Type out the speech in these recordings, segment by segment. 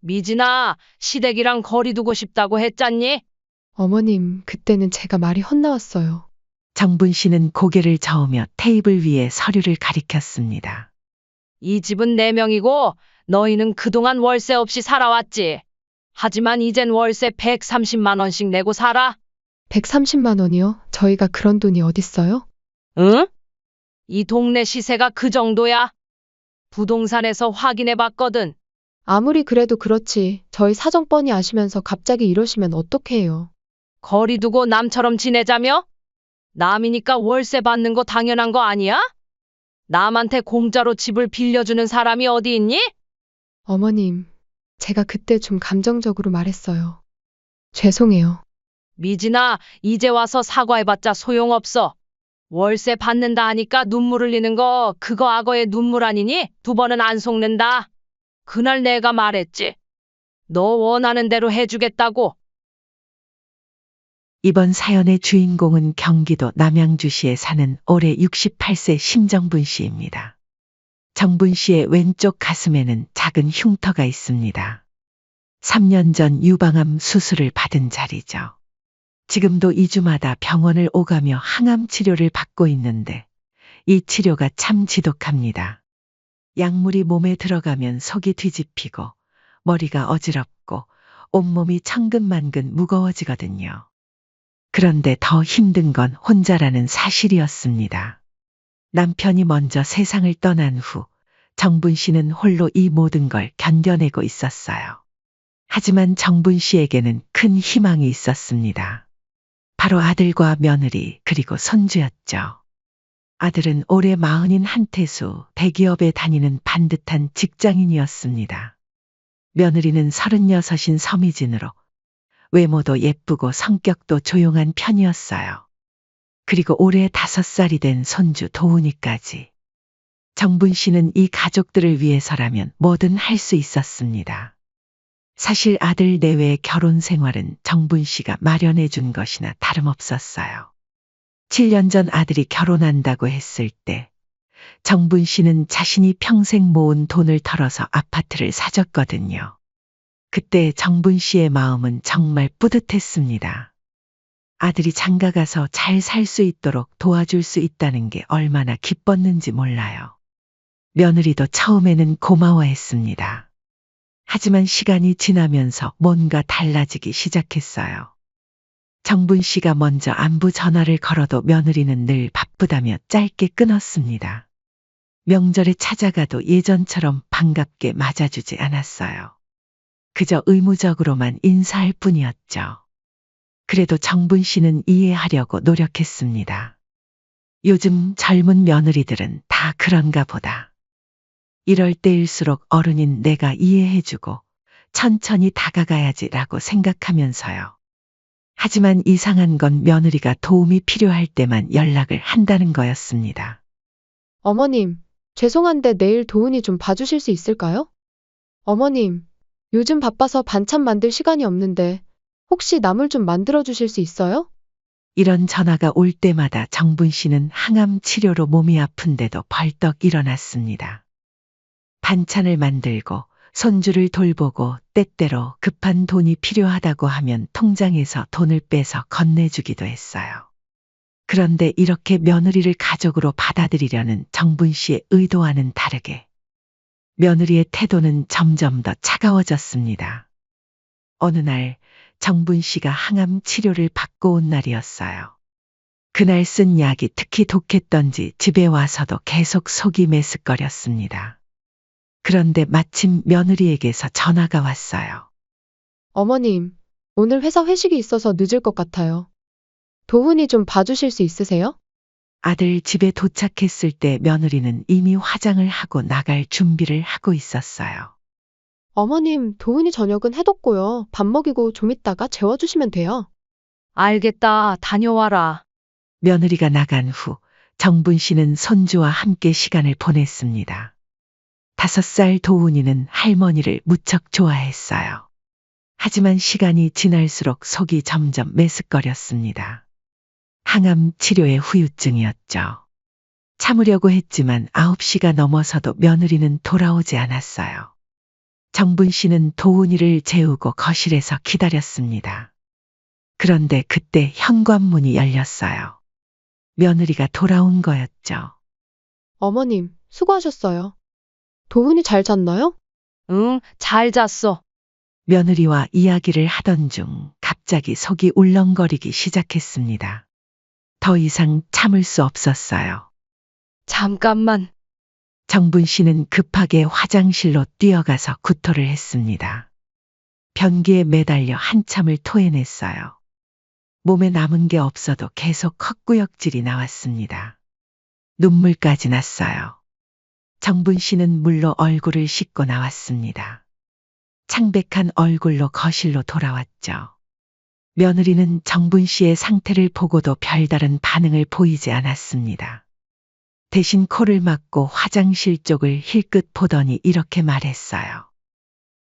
미진아, 시댁이랑 거리 두고 싶다고 했잖니? 어머님, 그때는 제가 말이 헛나왔어요. 정분 씨는 고개를 저으며 테이블 위에 서류를 가리켰습니다. 이 집은 네 명이고 너희는 그동안 월세 없이 살아왔지. 하지만 이젠 월세 130만 원씩 내고 살아. 130만 원이요? 저희가 그런 돈이 어딨어요? 응? 이 동네 시세가 그 정도야. 부동산에서 확인해 봤거든. 아무리 그래도 그렇지. 저희 사정 뻔히 아시면서 갑자기 이러시면 어떡해요. 거리 두고 남처럼 지내자며? 남이니까 월세 받는 거 당연한 거 아니야? 남한테 공짜로 집을 빌려주는 사람이 어디 있니? 어머님, 제가 그때 좀 감정적으로 말했어요. 죄송해요. 미진아, 이제 와서 사과해봤자 소용없어. 월세 받는다 하니까 눈물 흘리는 거 그거 악어의 눈물 아니니? 두 번은 안 속는다. 그날 내가 말했지. 너 원하는 대로 해주겠다고. 이번 사연의 주인공은 경기도 남양주시에 사는 올해 68세 심정분 씨입니다. 정분 씨의 왼쪽 가슴에는 작은 흉터가 있습니다. 3년 전 유방암 수술을 받은 자리죠. 지금도 2주마다 병원을 오가며 항암 치료를 받고 있는데 이 치료가 참 지독합니다. 약물이 몸에 들어가면 속이 뒤집히고 머리가 어지럽고 온몸이 천근만근 무거워지거든요. 그런데 더 힘든 건 혼자라는 사실이었습니다. 남편이 먼저 세상을 떠난 후 정분 씨는 홀로 이 모든 걸 견뎌내고 있었어요. 하지만 정분 씨에게는 큰 희망이 있었습니다. 바로 아들과 며느리 그리고 손주였죠. 아들은 올해 40인 한태수 대기업에 다니는 반듯한 직장인이었습니다. 며느리는 36인 서미진으로 외모도 예쁘고 성격도 조용한 편이었어요. 그리고 올해 5살이 된 손주 도훈이까지. 정분 씨는 이 가족들을 위해서라면 뭐든 할 수 있었습니다. 사실 아들 내외의 결혼 생활은 정분 씨가 마련해 준 것이나 다름없었어요. 7년 전 아들이 결혼한다고 했을 때 정분 씨는 자신이 평생 모은 돈을 털어서 아파트를 사줬거든요. 그때 정분 씨의 마음은 정말 뿌듯했습니다. 아들이 장가가서 잘 살 수 있도록 도와줄 수 있다는 게 얼마나 기뻤는지 몰라요. 며느리도 처음에는 고마워했습니다. 하지만 시간이 지나면서 뭔가 달라지기 시작했어요. 정분 씨가 먼저 안부 전화를 걸어도 며느리는 늘 바쁘다며 짧게 끊었습니다. 명절에 찾아가도 예전처럼 반갑게 맞아주지 않았어요. 그저 의무적으로만 인사할 뿐이었죠. 그래도 정분 씨는 이해하려고 노력했습니다. 요즘 젊은 며느리들은 다 그런가 보다. 이럴 때일수록 어른인 내가 이해해주고 천천히 다가가야지라고 생각하면서요. 하지만 이상한 건 며느리가 도움이 필요할 때만 연락을 한다는 거였습니다. 어머님, 죄송한데 내일 도훈이 좀 봐주실 수 있을까요? 어머님, 요즘 바빠서 반찬 만들 시간이 없는데 혹시 나물 좀 만들어 주실 수 있어요? 이런 전화가 올 때마다 정분 씨는 항암 치료로 몸이 아픈데도 벌떡 일어났습니다. 반찬을 만들고 손주를 돌보고 때때로 급한 돈이 필요하다고 하면 통장에서 돈을 빼서 건네주기도 했어요. 그런데 이렇게 며느리를 가족으로 받아들이려는 정분 씨의 의도와는 다르게 며느리의 태도는 점점 더 차가워졌습니다. 어느 날 정분 씨가 항암 치료를 받고 온 날이었어요. 그날 쓴 약이 특히 독했던지 집에 와서도 계속 속이 메스꺼렸습니다. 그런데 마침 며느리에게서 전화가 왔어요. 어머님, 오늘 회사 회식이 있어서 늦을 것 같아요. 도훈이 좀 봐주실 수 있으세요? 아들 집에 도착했을 때 며느리는 이미 화장을 하고 나갈 준비를 하고 있었어요. 어머님, 도훈이 저녁은 해뒀고요. 밥 먹이고 좀 있다가 재워주시면 돼요. 알겠다. 다녀와라. 며느리가 나간 후 정분 씨는 손주와 함께 시간을 보냈습니다. 5살 도훈이는 할머니를 무척 좋아했어요. 하지만 시간이 지날수록 속이 점점 메스꺼렸습니다. 항암 치료의 후유증이었죠. 참으려고 했지만 9시가 넘어서도 며느리는 돌아오지 않았어요. 정분 씨는 도훈이를 재우고 거실에서 기다렸습니다. 그런데 그때 현관문이 열렸어요. 며느리가 돌아온 거였죠. 어머님, 수고하셨어요. 도훈이 잘 잤나요? 응, 잘 잤어. 며느리와 이야기를 하던 중 갑자기 속이 울렁거리기 시작했습니다. 더 이상 참을 수 없었어요. 잠깐만. 정분 씨는 급하게 화장실로 뛰어가서 구토를 했습니다. 변기에 매달려 한참을 토해냈어요. 몸에 남은 게 없어도 계속 헛구역질이 나왔습니다. 눈물까지 났어요. 정분 씨는 물로 얼굴을 씻고 나왔습니다. 창백한 얼굴로 거실로 돌아왔죠. 며느리는 정분 씨의 상태를 보고도 별다른 반응을 보이지 않았습니다. 대신 코를 막고 화장실 쪽을 힐끗 보더니 이렇게 말했어요.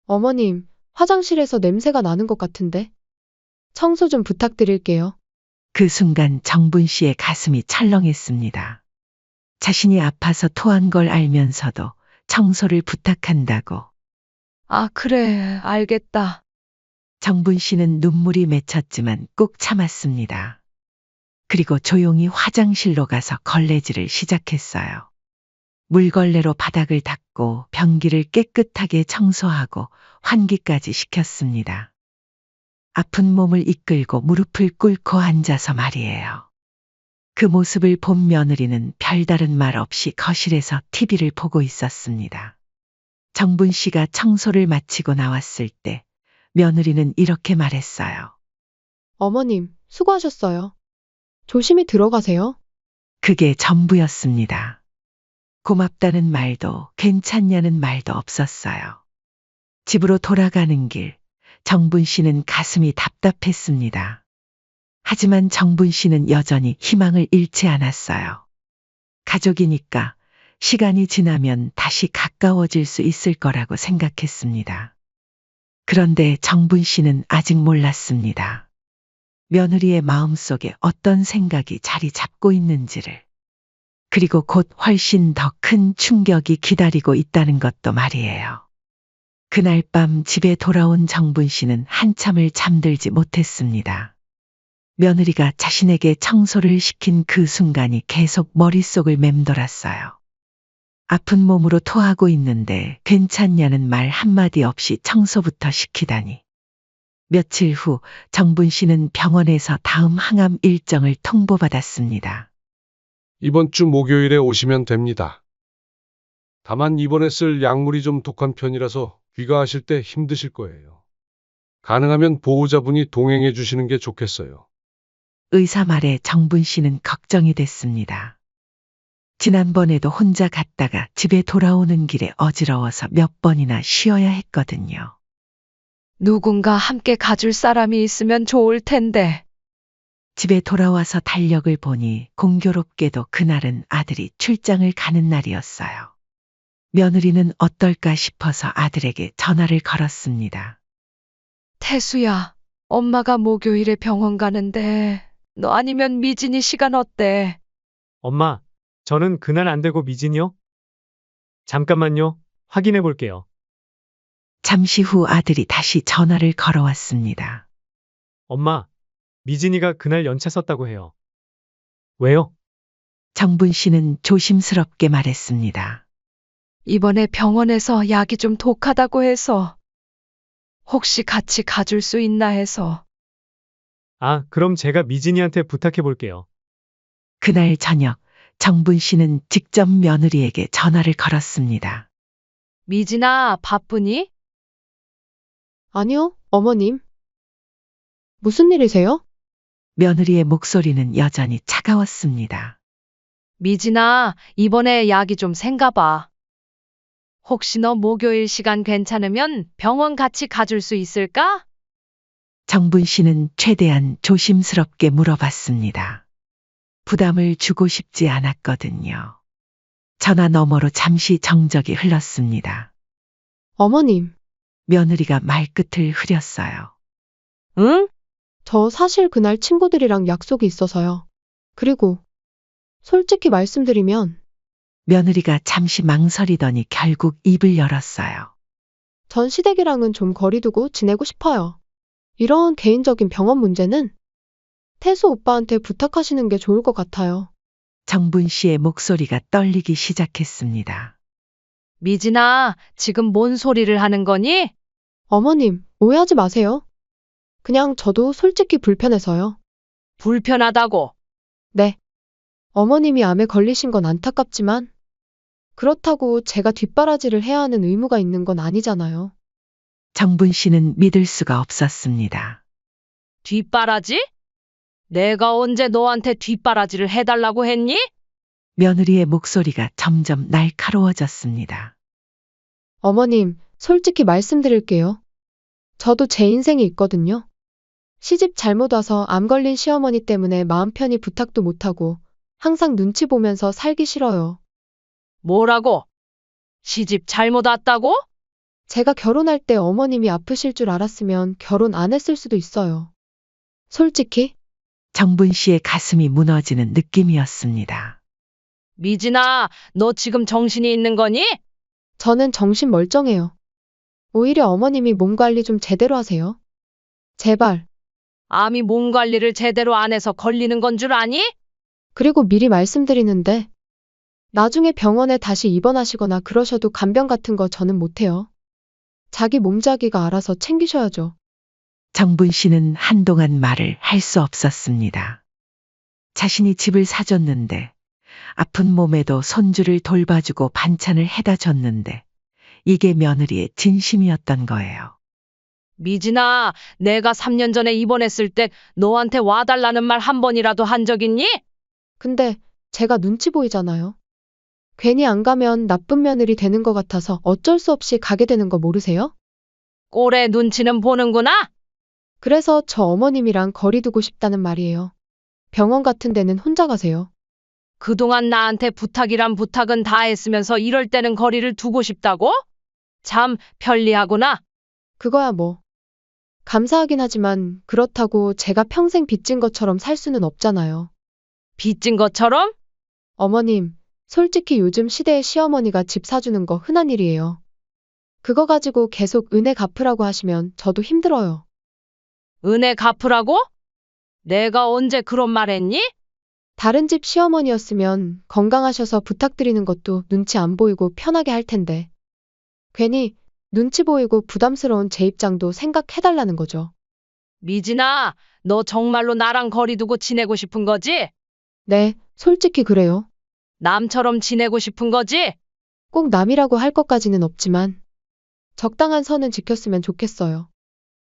어머님, 화장실에서 냄새가 나는 것 같은데. 청소 좀 부탁드릴게요. 그 순간 정분 씨의 가슴이 철렁했습니다. 자신이 아파서 토한 걸 알면서도 청소를 부탁한다고. 아, 그래, 알겠다. 정분 씨는 눈물이 맺혔지만 꾹 참았습니다. 그리고 조용히 화장실로 가서 걸레질을 시작했어요. 물걸레로 바닥을 닦고 변기를 깨끗하게 청소하고 환기까지 시켰습니다. 아픈 몸을 이끌고 무릎을 꿇고 앉아서 말이에요. 그 모습을 본 며느리는 별다른 말 없이 거실에서 TV를 보고 있었습니다. 정분 씨가 청소를 마치고 나왔을 때 며느리는 이렇게 말했어요. 어머님, 수고하셨어요. 조심히 들어가세요. 그게 전부였습니다. 고맙다는 말도 괜찮냐는 말도 없었어요. 집으로 돌아가는 길, 정분 씨는 가슴이 답답했습니다. 하지만 정분 씨는 여전히 희망을 잃지 않았어요. 가족이니까 시간이 지나면 다시 가까워질 수 있을 거라고 생각했습니다. 그런데 정분 씨는 아직 몰랐습니다. 며느리의 마음속에 어떤 생각이 자리 잡고 있는지를. 그리고 곧 훨씬 더 큰 충격이 기다리고 있다는 것도 말이에요. 그날 밤 집에 돌아온 정분 씨는 한참을 잠들지 못했습니다. 며느리가 자신에게 청소를 시킨 그 순간이 계속 머릿속을 맴돌았어요. 아픈 몸으로 토하고 있는데 괜찮냐는 말 한마디 없이 청소부터 시키다니. 며칠 후 정분 씨는 병원에서 다음 항암 일정을 통보받았습니다. 이번 주 목요일에 오시면 됩니다. 다만 이번에 쓸 약물이 좀 독한 편이라서 귀가하실 때 힘드실 거예요. 가능하면 보호자분이 동행해 주시는 게 좋겠어요. 의사 말에 정분 씨는 걱정이 됐습니다. 지난번에도 혼자 갔다가 집에 돌아오는 길에 어지러워서 몇 번이나 쉬어야 했거든요. 누군가 함께 가줄 사람이 있으면 좋을 텐데. 집에 돌아와서 달력을 보니 공교롭게도 그날은 아들이 출장을 가는 날이었어요. 며느리는 어떨까 싶어서 아들에게 전화를 걸었습니다. 태수야, 엄마가 목요일에 병원 가는데 너 아니면 미진이 시간 어때? 엄마, 저는 그날 안 되고 미진이요? 잠깐만요. 확인해 볼게요. 잠시 후 아들이 다시 전화를 걸어왔습니다. 엄마, 미진이가 그날 연차 썼다고 해요. 왜요? 정분 씨는 조심스럽게 말했습니다. 이번에 병원에서 약이 좀 독하다고 해서 혹시 같이 가줄 수 있나 해서. 아, 그럼 제가 미진이한테 부탁해 볼게요. 그날 저녁 정분 씨는 직접 며느리에게 전화를 걸었습니다. 미진아, 바쁘니? 아니요, 어머님. 무슨 일이세요? 며느리의 목소리는 여전히 차가웠습니다. 미진아, 이번에 약이 좀 센가 봐. 혹시 너 목요일 시간 괜찮으면 병원 같이 가줄 수 있을까? 정분 씨는 최대한 조심스럽게 물어봤습니다. 부담을 주고 싶지 않았거든요. 전화 너머로 잠시 정적이 흘렀습니다. 어머님, 며느리가 말끝을 흐렸어요. 응? 저 사실 그날 친구들이랑 약속이 있어서요. 그리고 솔직히 말씀드리면 며느리가 잠시 망설이더니 결국 입을 열었어요. 전 시댁이랑은 좀 거리 두고 지내고 싶어요. 이런 개인적인 병원 문제는 태수 오빠한테 부탁하시는 게 좋을 것 같아요. 정분 씨의 목소리가 떨리기 시작했습니다. 미진아, 지금 뭔 소리를 하는 거니? 어머님, 오해하지 마세요. 그냥 저도 솔직히 불편해서요. 불편하다고. 네. 어머님이 암에 걸리신 건 안타깝지만 그렇다고 제가 뒷바라지를 해야 하는 의무가 있는 건 아니잖아요. 정분 씨는 믿을 수가 없었습니다. 뒷바라지? 내가 언제 너한테 뒷바라지를 해달라고 했니? 며느리의 목소리가 점점 날카로워졌습니다. 어머님, 솔직히 말씀드릴게요. 저도 제 인생이 있거든요. 시집 잘못 와서 암 걸린 시어머니 때문에 마음 편히 부탁도 못하고 항상 눈치 보면서 살기 싫어요. 뭐라고? 시집 잘못 왔다고? 제가 결혼할 때 어머님이 아프실 줄 알았으면 결혼 안 했을 수도 있어요. 솔직히 정분 씨의 가슴이 무너지는 느낌이었습니다. 미진아, 너 지금 정신이 있는 거니? 저는 정신 멀쩡해요. 오히려 어머님이 몸 관리 좀 제대로 하세요. 제발. 암이 몸 관리를 제대로 안 해서 걸리는 건 줄 아니? 그리고 미리 말씀드리는데 나중에 병원에 다시 입원하시거나 그러셔도 간병 같은 거 저는 못해요. 자기 몸자기가 알아서 챙기셔야죠. 정분 씨는 한동안 말을 할 수 없었습니다. 자신이 집을 사줬는데, 아픈 몸에도 손주를 돌봐주고 반찬을 해다 줬는데, 이게 며느리의 진심이었던 거예요. 미진아, 내가 3년 전에 입원했을 때 너한테 와달라는 말 한 번이라도 한 적 있니? 근데 제가 눈치 보이잖아요. 괜히 안 가면 나쁜 며느리 되는 것 같아서 어쩔 수 없이 가게 되는 거 모르세요? 꼴의 눈치는 보는구나? 그래서 저 어머님이랑 거리 두고 싶다는 말이에요. 병원 같은 데는 혼자 가세요. 그동안 나한테 부탁이란 부탁은 다 했으면서 이럴 때는 거리를 두고 싶다고? 참 편리하구나. 그거야 뭐. 감사하긴 하지만 그렇다고 제가 평생 빚진 것처럼 살 수는 없잖아요. 빚진 것처럼? 어머님, 솔직히 요즘 시대에 시어머니가 집 사주는 거 흔한 일이에요. 그거 가지고 계속 은혜 갚으라고 하시면 저도 힘들어요. 은혜 갚으라고? 내가 언제 그런 말 했니? 다른 집 시어머니였으면 건강하셔서 부탁드리는 것도 눈치 안 보이고 편하게 할 텐데. 괜히 눈치 보이고 부담스러운 제 입장도 생각해달라는 거죠. 미진아, 너 정말로 나랑 거리 두고 지내고 싶은 거지? 네, 솔직히 그래요. 남처럼 지내고 싶은 거지? 꼭 남이라고 할 것까지는 없지만 적당한 선은 지켰으면 좋겠어요.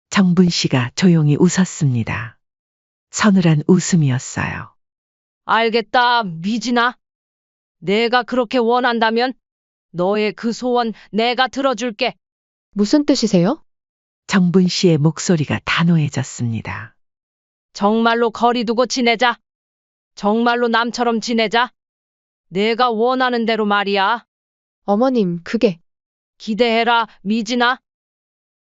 정분 씨가 조용히 웃었습니다. 서늘한 웃음이었어요. 알겠다, 미진아. 내가 그렇게 원한다면 너의 그 소원 내가 들어줄게. 무슨 뜻이세요? 정분 씨의 목소리가 단호해졌습니다. 정말로 거리 두고 지내자. 정말로 남처럼 지내자. 내가 원하는 대로 말이야. 어머님, 그게 기대해라, 미진아.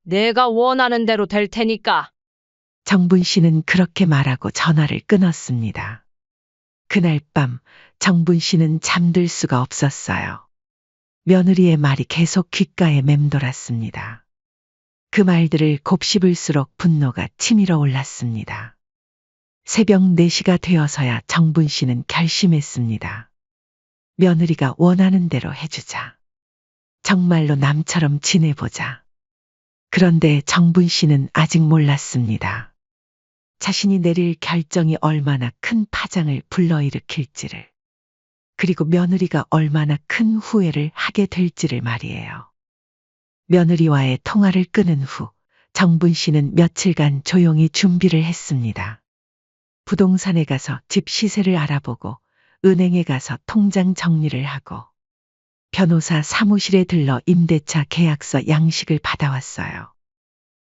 내가 원하는 대로 될 테니까. 정분 씨는 그렇게 말하고 전화를 끊었습니다. 그날 밤 정분 씨는 잠들 수가 없었어요. 며느리의 말이 계속 귓가에 맴돌았습니다. 그 말들을 곱씹을수록 분노가 치밀어 올랐습니다. 새벽 4시가 되어서야 정분 씨는 결심했습니다. 며느리가 원하는 대로 해주자. 정말로 남처럼 지내보자. 그런데 정분 씨는 아직 몰랐습니다. 자신이 내릴 결정이 얼마나 큰 파장을 불러일으킬지를, 그리고 며느리가 얼마나 큰 후회를 하게 될지를 말이에요. 며느리와의 통화를 끊은 후 정분 씨는 며칠간 조용히 준비를 했습니다. 부동산에 가서 집 시세를 알아보고 은행에 가서 통장 정리를 하고 변호사 사무실에 들러 임대차 계약서 양식을 받아왔어요.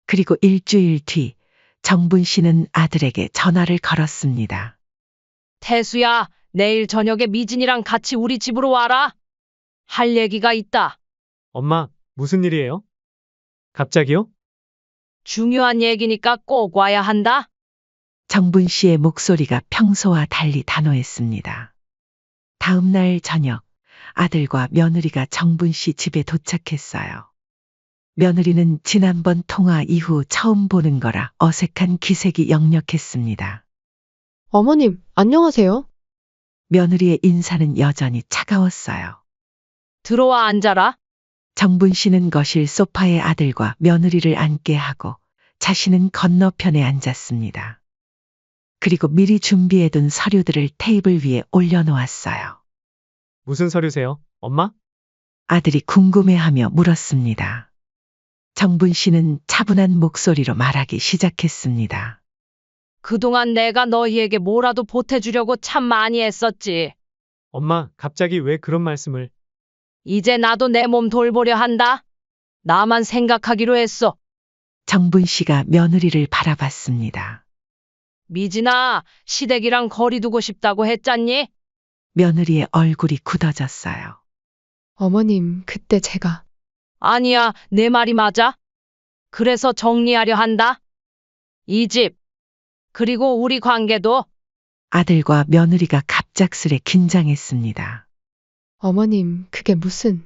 그리고 일주일 뒤 정분 씨는 아들에게 전화를 걸었습니다. 태수야, 내일 저녁에 미진이랑 같이 우리 집으로 와라. 할 얘기가 있다. 엄마, 무슨 일이에요? 갑자기요? 중요한 얘기니까 꼭 와야 한다. 정분 씨의 목소리가 평소와 달리 단호했습니다. 다음 날 저녁 아들과 며느리가 정분 씨 집에 도착했어요. 며느리는 지난번 통화 이후 처음 보는 거라 어색한 기색이 역력했습니다. 어머님, 안녕하세요. 며느리의 인사는 여전히 차가웠어요. 들어와 앉아라. 정분 씨는 거실 소파에 아들과 며느리를 앉게 하고 자신은 건너편에 앉았습니다. 그리고 미리 준비해둔 서류들을 테이블 위에 올려놓았어요. 무슨 서류세요, 엄마? 아들이 궁금해하며 물었습니다. 정분 씨는 차분한 목소리로 말하기 시작했습니다. 그동안 내가 너희에게 뭐라도 보태주려고 참 많이 애썼지. 엄마, 갑자기 왜 그런 말씀을? 이제 나도 내 몸 돌보려 한다. 나만 생각하기로 했어. 정분 씨가 며느리를 바라봤습니다. 미진아, 시댁이랑 거리 두고 싶다고 했잖니? 며느리의 얼굴이 굳어졌어요. 어머님, 그때 제가 아니야, 내 말이 맞아. 그래서 정리하려 한다. 이 집, 그리고 우리 관계도. 아들과 며느리가 갑작스레 긴장했습니다. 어머님, 그게 무슨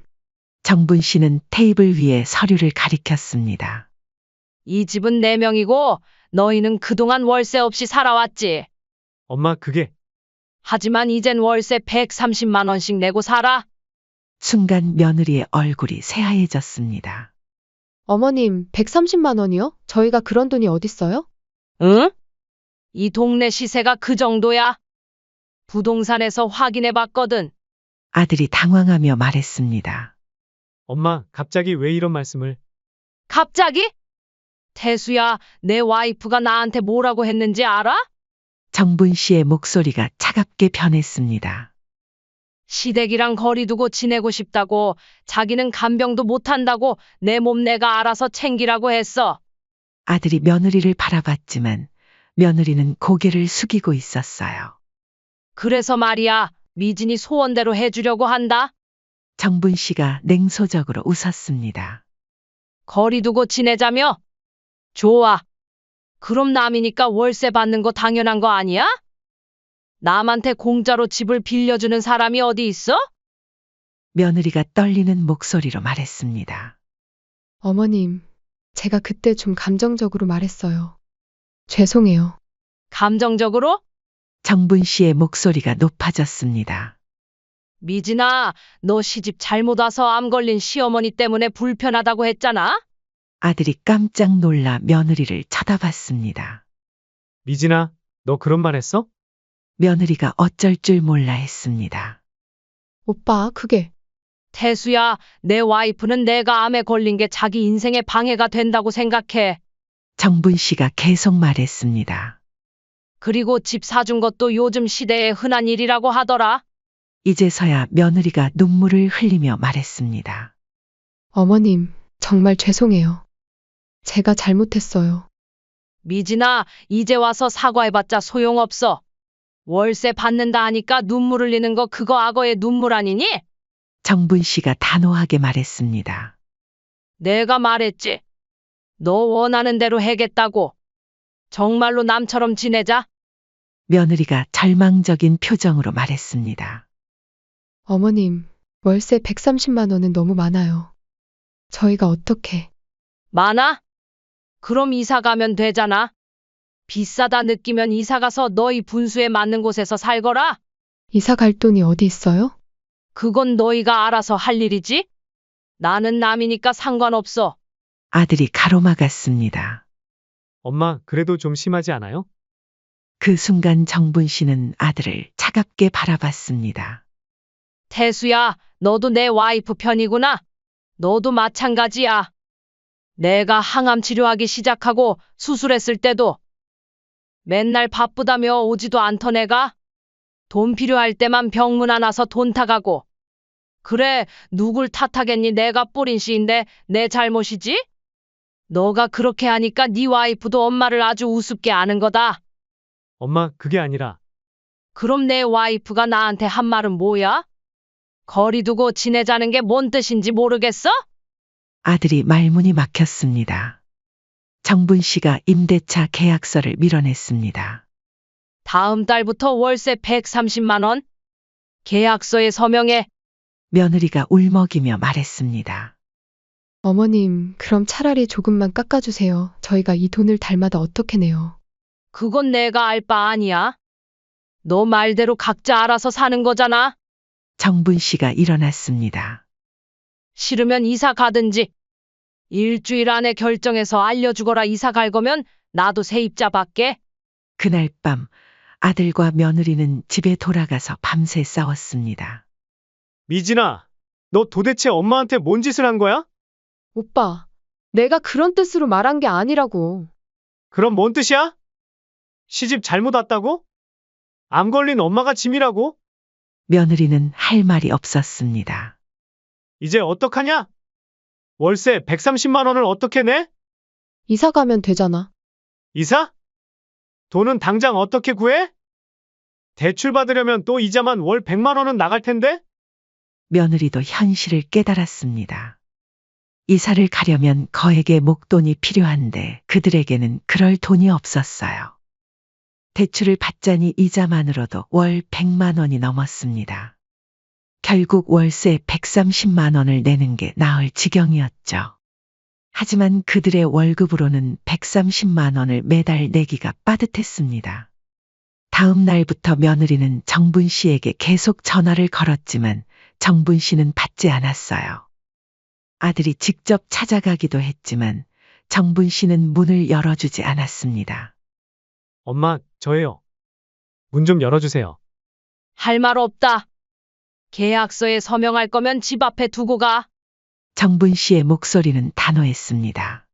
정분 씨는 테이블 위에 서류를 가리켰습니다. 이 집은 내 명이고 너희는 그동안 월세 없이 살아왔지. 엄마, 그게 하지만 이젠 월세 130만 원씩 내고 살아. 순간 며느리의 얼굴이 새하얘졌습니다. 어머님, 130만 원이요? 저희가 그런 돈이 어딨어요? 응? 이 동네 시세가 그 정도야. 부동산에서 확인해 봤거든. 아들이 당황하며 말했습니다. 엄마, 갑자기 왜 이런 말씀을? 갑자기? 태수야, 내 와이프가 나한테 뭐라고 했는지 알아? 정분 씨의 목소리가 차갑게 변했습니다. 시댁이랑 거리 두고 지내고 싶다고, 자기는 간병도 못한다고 내 몸 내가 알아서 챙기라고 했어. 아들이 며느리를 바라봤지만 며느리는 고개를 숙이고 있었어요. 그래서 말이야, 미진이 소원대로 해주려고 한다. 정분 씨가 냉소적으로 웃었습니다. 거리 두고 지내자며? 좋아. 그럼 남이니까 월세 받는 거 당연한 거 아니야? 남한테 공짜로 집을 빌려주는 사람이 어디 있어? 며느리가 떨리는 목소리로 말했습니다. 어머님, 제가 그때 좀 감정적으로 말했어요. 죄송해요. 감정적으로? 정분 씨의 목소리가 높아졌습니다. 미진아, 너 시집 잘못 와서 암 걸린 시어머니 때문에 불편하다고 했잖아? 아들이 깜짝 놀라 며느리를 쳐다봤습니다. 미진아, 너 그런 말 했어? 며느리가 어쩔 줄 몰라 했습니다. 오빠, 그게 태수야, 내 와이프는 내가 암에 걸린 게 자기 인생에 방해가 된다고 생각해. 정분 씨가 계속 말했습니다. 그리고 집 사준 것도 요즘 시대에 흔한 일이라고 하더라. 이제서야 며느리가 눈물을 흘리며 말했습니다. 어머님, 정말 죄송해요. 제가 잘못했어요. 미진아, 이제 와서 사과해봤자 소용없어. 월세 받는다 하니까 눈물 흘리는 거 그거 악어의 눈물 아니니? 정분 씨가 단호하게 말했습니다. 내가 말했지. 너 원하는 대로 해겠다고. 정말로 남처럼 지내자. 며느리가 절망적인 표정으로 말했습니다. 어머님, 월세 130만 원은 너무 많아요. 저희가 어떻게 많아? 그럼 이사 가면 되잖아. 비싸다 느끼면 이사 가서 너희 분수에 맞는 곳에서 살거라. 이사 갈 돈이 어디 있어요? 그건 너희가 알아서 할 일이지. 나는 남이니까 상관없어. 아들이 가로막았습니다. 엄마, 그래도 좀 심하지 않아요? 그 순간 정분 씨는 아들을 차갑게 바라봤습니다. 태수야, 너도 내 와이프 편이구나. 너도 마찬가지야. 내가 항암 치료하기 시작하고 수술했을 때도 맨날 바쁘다며 오지도 않던 애가 돈 필요할 때만 병문 안 와서 돈 타가고. 그래, 누굴 탓하겠니? 내가 뿌린 씨인데 내 잘못이지? 너가 그렇게 하니까 네 와이프도 엄마를 아주 우습게 아는 거다. 엄마, 그게 아니라 그럼 내 와이프가 나한테 한 말은 뭐야? 거리 두고 지내자는 게 뭔 뜻인지 모르겠어? 아들이 말문이 막혔습니다. 정분 씨가 임대차 계약서를 밀어냈습니다. 다음 달부터 월세 130만 원? 계약서에 서명해. 며느리가 울먹이며 말했습니다. 어머님, 그럼 차라리 조금만 깎아주세요. 저희가 이 돈을 달마다 어떻게 내요? 그건 내가 알 바 아니야. 너 말대로 각자 알아서 사는 거잖아. 정분 씨가 일어났습니다. 싫으면 이사 가든지. 일주일 안에 결정해서 알려주거라. 이사 갈 거면 나도 세입자 받게. 그날 밤 아들과 며느리는 집에 돌아가서 밤새 싸웠습니다. 미진아, 너 도대체 엄마한테 뭔 짓을 한 거야? 오빠, 내가 그런 뜻으로 말한 게 아니라고. 그럼 뭔 뜻이야? 시집 잘못 왔다고? 암 걸린 엄마가 짐이라고? 며느리는 할 말이 없었습니다. 이제 어떡하냐? 월세 130만 원을 어떻게 내? 이사 가면 되잖아. 이사? 돈은 당장 어떻게 구해? 대출 받으려면 또 이자만 월 100만 원은 나갈 텐데? 며느리도 현실을 깨달았습니다. 이사를 가려면 거액의 목돈이 필요한데 그들에게는 그럴 돈이 없었어요. 대출을 받자니 이자만으로도 월 100만 원이 넘었습니다. 결국 월세 130만 원을 내는 게 나을 지경이었죠. 하지만 그들의 월급으로는 130만 원을 매달 내기가 빠듯했습니다. 다음 날부터 며느리는 정분 씨에게 계속 전화를 걸었지만 정분 씨는 받지 않았어요. 아들이 직접 찾아가기도 했지만 정분 씨는 문을 열어주지 않았습니다. 엄마, 저예요. 문 좀 열어주세요. 할 말 없다. 계약서에 서명할 거면 집 앞에 두고 가. 정분 씨의 목소리는 단호했습니다.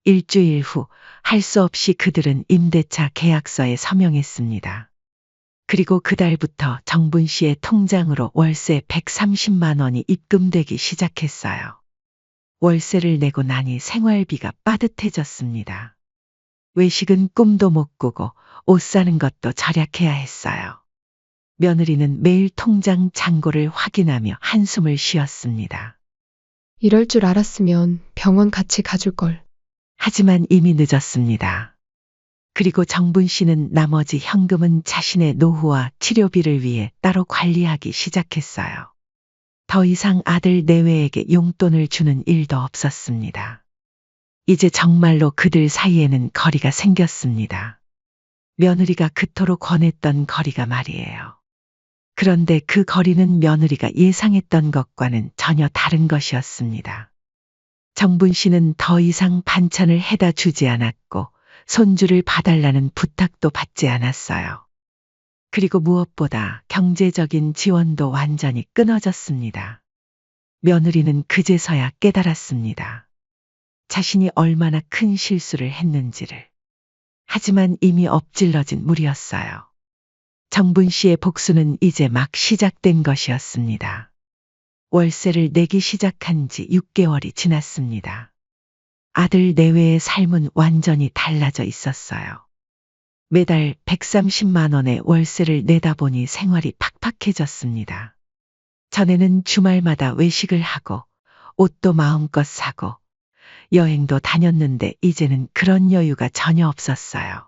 일주일 후 할 수 없이 그들은 임대차 계약서에 서명했습니다. 그리고 그달부터 정분 씨의 통장으로 월세 130만 원이 입금되기 시작했어요. 월세를 내고 나니 생활비가 빠듯해졌습니다. 외식은 꿈도 못 꾸고 옷 사는 것도 절약해야 했어요. 며느리는 매일 통장 잔고를 확인하며 한숨을 쉬었습니다. 이럴 줄 알았으면 병원 같이 가줄 걸. 하지만 이미 늦었습니다. 그리고 정분 씨는 나머지 현금은 자신의 노후와 치료비를 위해 따로 관리하기 시작했어요. 더 이상 아들 내외에게 용돈을 주는 일도 없었습니다. 이제 정말로 그들 사이에는 거리가 생겼습니다. 며느리가 그토록 권했던 거리가 말이에요. 그런데 그 거리는 며느리가 예상했던 것과는 전혀 다른 것이었습니다. 정분 씨는 더 이상 반찬을 해다 주지 않았고 손주를 봐달라는 부탁도 받지 않았어요. 그리고 무엇보다 경제적인 지원도 완전히 끊어졌습니다. 며느리는 그제서야 깨달았습니다. 자신이 얼마나 큰 실수를 했는지를. 하지만 이미 엎질러진 물이었어요. 정분 씨의 복수는 이제 막 시작된 것이었습니다. 월세를 내기 시작한 지 6개월이 지났습니다. 아들 내외의 삶은 완전히 달라져 있었어요. 매달 130만 원의 월세를 내다 보니 생활이 팍팍해졌습니다. 전에는 주말마다 외식을 하고 옷도 마음껏 사고 여행도 다녔는데 이제는 그런 여유가 전혀 없었어요.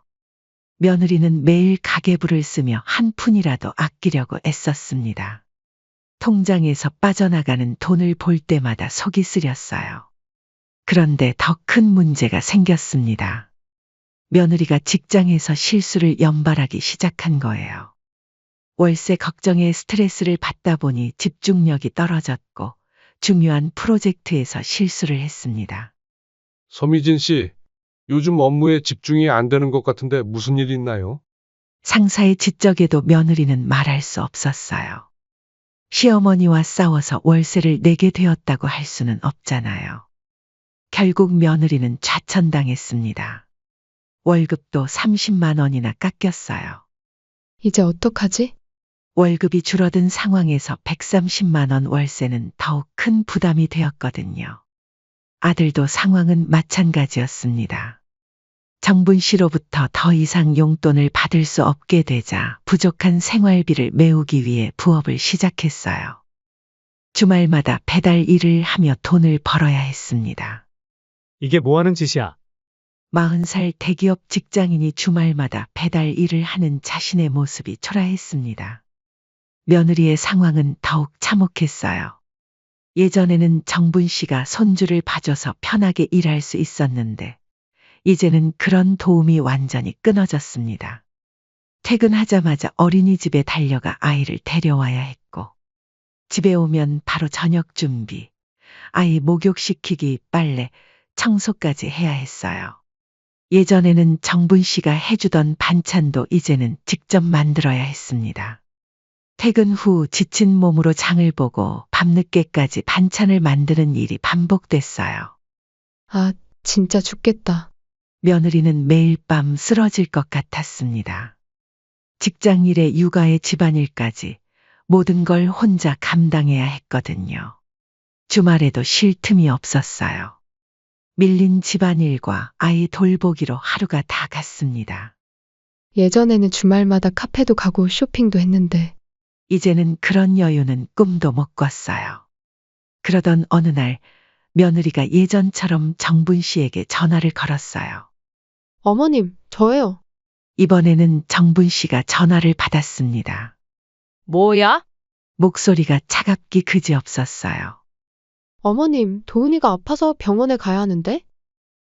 며느리는 매일 가계부를 쓰며 한 푼이라도 아끼려고 애썼습니다. 통장에서 빠져나가는 돈을 볼 때마다 속이 쓰렸어요. 그런데 더 큰 문제가 생겼습니다. 며느리가 직장에서 실수를 연발하기 시작한 거예요. 월세 걱정에 스트레스를 받다 보니 집중력이 떨어졌고 중요한 프로젝트에서 실수를 했습니다. 서미진 씨, 요즘 업무에 집중이 안 되는 것 같은데 무슨 일 있나요? 상사의 지적에도 며느리는 말할 수 없었어요. 시어머니와 싸워서 월세를 내게 되었다고 할 수는 없잖아요. 결국 며느리는 좌천당했습니다. 월급도 30만 원이나 깎였어요. 이제 어떡하지? 월급이 줄어든 상황에서 130만 원 월세는 더욱 큰 부담이 되었거든요. 아들도 상황은 마찬가지였습니다. 정분 씨로부터 더 이상 용돈을 받을 수 없게 되자 부족한 생활비를 메우기 위해 부업을 시작했어요. 주말마다 배달 일을 하며 돈을 벌어야 했습니다. 이게 뭐 하는 짓이야? 40살 대기업 직장인이 주말마다 배달 일을 하는 자신의 모습이 초라했습니다. 며느리의 상황은 더욱 참혹했어요. 예전에는 정분 씨가 손주를 봐줘서 편하게 일할 수 있었는데, 이제는 그런 도움이 완전히 끊어졌습니다. 퇴근하자마자 어린이집에 달려가 아이를 데려와야 했고, 집에 오면 바로 저녁 준비, 아이 목욕시키기, 빨래, 청소까지 해야 했어요. 예전에는 정분 씨가 해주던 반찬도 이제는 직접 만들어야 했습니다. 퇴근 후 지친 몸으로 장을 보고 밤늦게까지 반찬을 만드는 일이 반복됐어요. 아, 진짜 죽겠다. 며느리는 매일 밤 쓰러질 것 같았습니다. 직장 일에 육아에 집안일까지 모든 걸 혼자 감당해야 했거든요. 주말에도 쉴 틈이 없었어요. 밀린 집안일과 아이 돌보기로 하루가 다 갔습니다. 예전에는 주말마다 카페도 가고 쇼핑도 했는데, 이제는 그런 여유는 꿈도 못 꿨어요. 그러던 어느 날 며느리가 예전처럼 정분 씨에게 전화를 걸었어요. 어머님, 저예요. 이번에는 정분 씨가 전화를 받았습니다. 뭐야? 목소리가 차갑기 그지없었어요. 어머님, 도은이가 아파서 병원에 가야 하는데?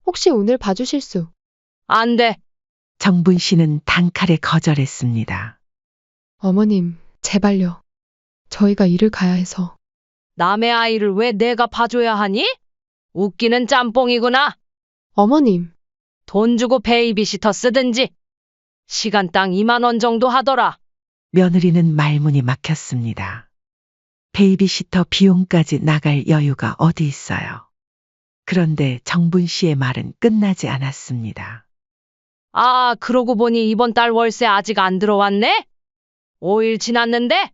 혹시 오늘 봐주실 수? 안 돼. 정분 씨는 단칼에 거절했습니다. 어머님, 제발요. 저희가 일을 가야 해서. 남의 아이를 왜 내가 봐줘야 하니? 웃기는 짬뽕이구나. 어머님, 돈 주고 베이비시터 쓰든지. 시간당 2만 원 정도 하더라. 며느리는 말문이 막혔습니다. 베이비시터 비용까지 나갈 여유가 어디 있어요. 그런데 정분 씨의 말은 끝나지 않았습니다. 아, 그러고 보니 이번 달 월세 아직 안 들어왔네? 5일 지났는데?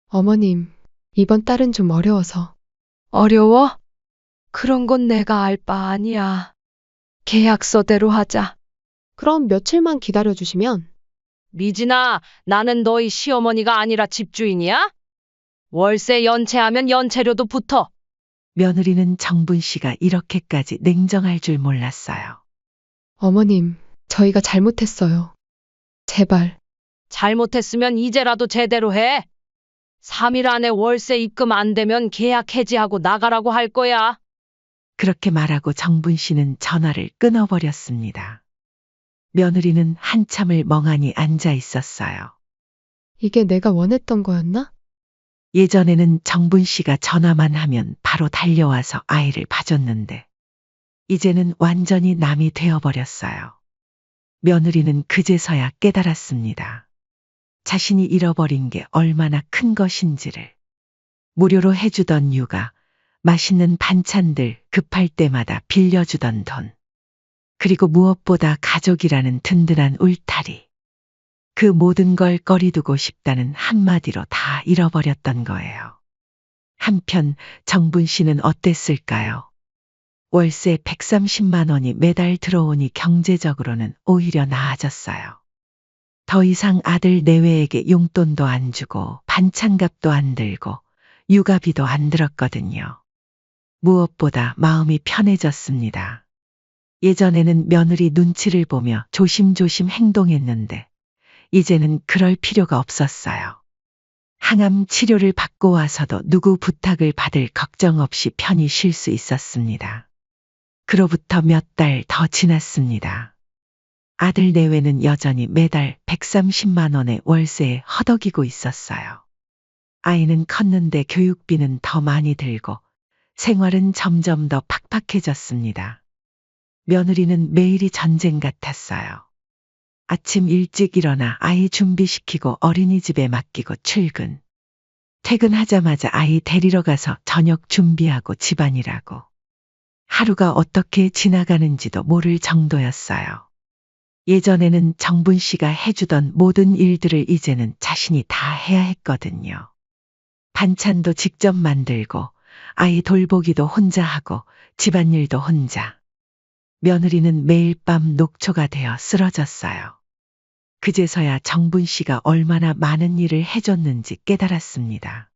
어머님, 이번 달은 좀 어려워서. 어려워? 그런 건 내가 알 바 아니야. 계약서대로 하자. 그럼 며칠만 기다려주시면. 미진아, 나는 너희 시어머니가 아니라 집주인이야? 월세 연체하면 연체료도 붙어. 며느리는 정분 씨가 이렇게까지 냉정할 줄 몰랐어요. 어머님, 저희가 잘못했어요. 제발. 잘못했으면 이제라도 제대로 해. 3일 안에 월세 입금 안 되면 계약 해지하고 나가라고 할 거야. 그렇게 말하고 정분 씨는 전화를 끊어버렸습니다. 며느리는 한참을 멍하니 앉아 있었어요. 이게 내가 원했던 거였나? 예전에는 정분 씨가 전화만 하면 바로 달려와서 아이를 봐줬는데, 이제는 완전히 남이 되어버렸어요. 며느리는 그제서야 깨달았습니다. 자신이 잃어버린 게 얼마나 큰 것인지를. 무료로 해주던 육아, 맛있는 반찬들, 급할 때마다 빌려주던 돈. 그리고 무엇보다 가족이라는 든든한 울타리. 그 모든 걸 꺼리두고 싶다는 한마디로 다 잃어버렸던 거예요. 한편 정분 씨는 어땠을까요? 월세 130만 원이 매달 들어오니 경제적으로는 오히려 나아졌어요. 더 이상 아들 내외에게 용돈도 안 주고 반찬값도 안 들고 육아비도 안 들었거든요. 무엇보다 마음이 편해졌습니다. 예전에는 며느리 눈치를 보며 조심조심 행동했는데, 이제는 그럴 필요가 없었어요. 항암 치료를 받고 와서도 누구 부탁을 받을 걱정 없이 편히 쉴 수 있었습니다. 그로부터 몇 달 더 지났습니다. 아들 내외는 여전히 매달 130만 원의 월세에 허덕이고 있었어요. 아이는 컸는데 교육비는 더 많이 들고 생활은 점점 더 팍팍해졌습니다. 며느리는 매일이 전쟁 같았어요. 아침 일찍 일어나 아이 준비시키고 어린이집에 맡기고 출근. 퇴근하자마자 아이 데리러 가서 저녁 준비하고 집안일하고. 하루가 어떻게 지나가는지도 모를 정도였어요. 예전에는 정분 씨가 해주던 모든 일들을 이제는 자신이 다 해야 했거든요. 반찬도 직접 만들고, 아이 돌보기도 혼자 하고, 집안일도 혼자. 며느리는 매일 밤 녹초가 되어 쓰러졌어요. 그제서야 정분 씨가 얼마나 많은 일을 해줬는지 깨달았습니다.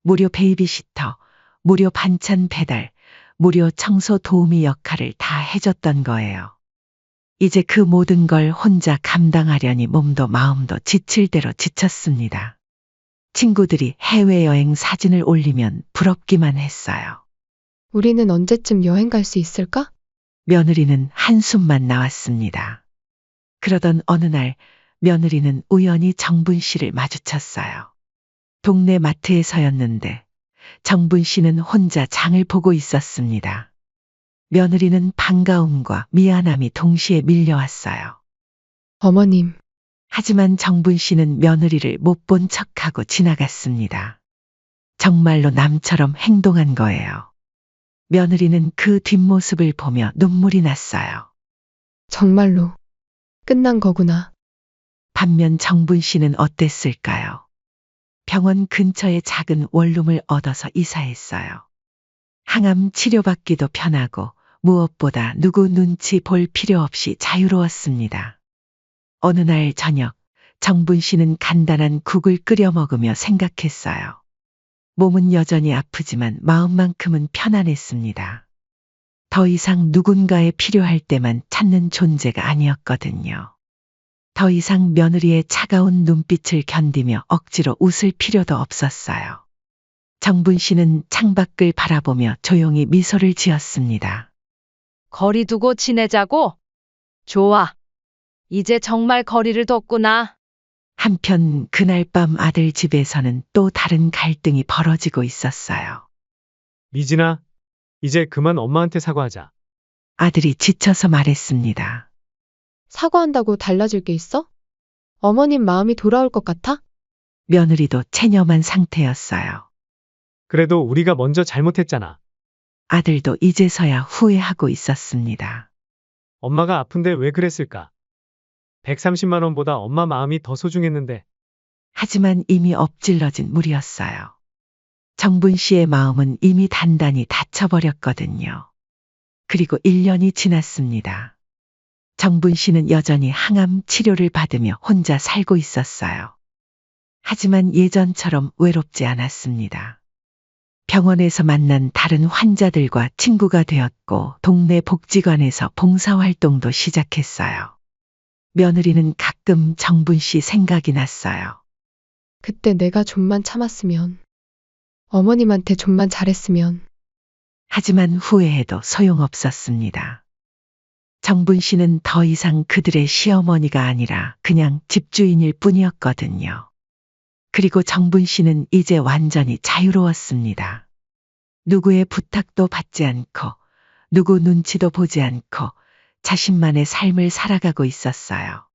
무료 베이비시터, 무료 반찬 배달, 무료 청소 도우미 역할을 다 해줬던 거예요. 이제 그 모든 걸 혼자 감당하려니 몸도 마음도 지칠 대로 지쳤습니다. 친구들이 해외여행 사진을 올리면 부럽기만 했어요. 우리는 언제쯤 여행 갈 수 있을까? 며느리는 한숨만 나왔습니다. 그러던 어느 날 며느리는 우연히 정분 씨를 마주쳤어요. 동네 마트에서였는데 정분 씨는 혼자 장을 보고 있었습니다. 며느리는 반가움과 미안함이 동시에 밀려왔어요. 어머님, 하지만 정분 씨는 며느리를 못 본 척하고 지나갔습니다. 정말로 남처럼 행동한 거예요. 며느리는 그 뒷모습을 보며 눈물이 났어요. 정말로 끝난 거구나. 반면 정분 씨는 어땠을까요? 병원 근처에 작은 원룸을 얻어서 이사했어요. 항암 치료받기도 편하고 무엇보다 누구 눈치 볼 필요 없이 자유로웠습니다. 어느 날 저녁, 정분 씨는 간단한 국을 끓여 먹으며 생각했어요. 몸은 여전히 아프지만 마음만큼은 편안했습니다. 더 이상 누군가에 필요할 때만 찾는 존재가 아니었거든요. 더 이상 며느리의 차가운 눈빛을 견디며 억지로 웃을 필요도 없었어요. 정분 씨는 창밖을 바라보며 조용히 미소를 지었습니다. 거리 두고 지내자고? 좋아. 이제 정말 거리를 뒀구나. 한편 그날 밤 아들 집에서는 또 다른 갈등이 벌어지고 있었어요. 미진아, 이제 그만 엄마한테 사과하자. 아들이 지쳐서 말했습니다. 사과한다고 달라질 게 있어? 어머님 마음이 돌아올 것 같아? 며느리도 체념한 상태였어요. 그래도 우리가 먼저 잘못했잖아. 아들도 이제서야 후회하고 있었습니다. 엄마가 아픈데 왜 그랬을까? 130만 원보다 엄마 마음이 더 소중했는데. 하지만 이미 엎질러진 물이었어요. 정분 씨의 마음은 이미 단단히 닫혀버렸거든요. 그리고 1년이 지났습니다. 정분 씨는 여전히 항암 치료를 받으며 혼자 살고 있었어요. 하지만 예전처럼 외롭지 않았습니다. 병원에서 만난 다른 환자들과 친구가 되었고 동네 복지관에서 봉사활동도 시작했어요. 며느리는 가끔 정분 씨 생각이 났어요. 그때 내가 좀만 참았으면, 어머님한테 좀만 잘했으면. 하지만 후회해도 소용없었습니다. 정분 씨는 더 이상 그들의 시어머니가 아니라 그냥 집주인일 뿐이었거든요. 그리고 정분 씨는 이제 완전히 자유로웠습니다. 누구의 부탁도 받지 않고, 누구 눈치도 보지 않고, 자신만의 삶을 살아가고 있었어요.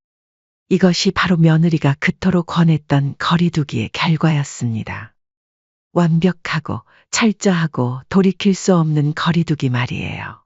이것이 바로 며느리가 그토록 권했던 거리두기의 결과였습니다. 완벽하고 철저하고 돌이킬 수 없는 거리두기 말이에요.